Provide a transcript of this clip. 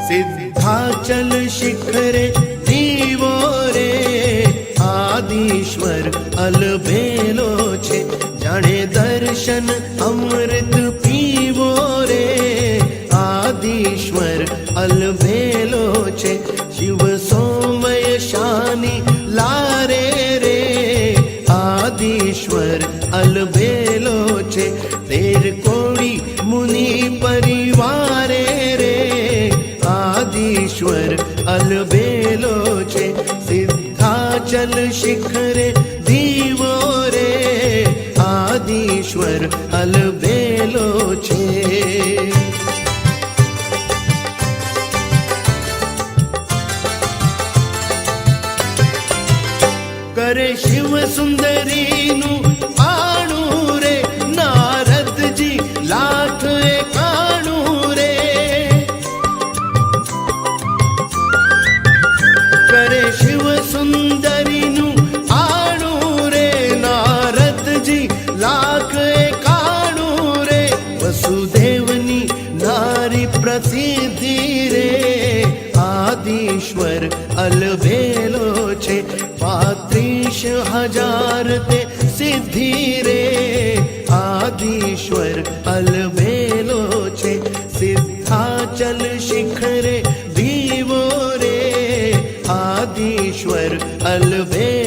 सिद्धाचल शिखरे दीवो रे आदिश्वर अलबेलो छे जाने दर्शन अमृत पीवो रे आदिश्वर अलबेलो छे शिव सोमय शानी लारे रे आदिश्वर अलबेलो छे तेर कोड़ी मुनि परिवारे रे आदिश्वर अलबेलो छे सिद्धाचल शिखरे दीवो रे आदिश्वर अलबेलो छे। करे शिव सुंदरी नु आणु रे नारद जी लाख एकाणु रे करे शिव सुंदरी नु आणु रे नारद जी लाख एकाणु रे वसुदेवनी नारी प्रसिद्धि रे आदिश्वर अलबेलो छे 35,000 ते सिद्धि रे आदिश्वर अलबेलो छे सिद्धाचल शिखरे दीवो रे आदिश्वर अलबेलो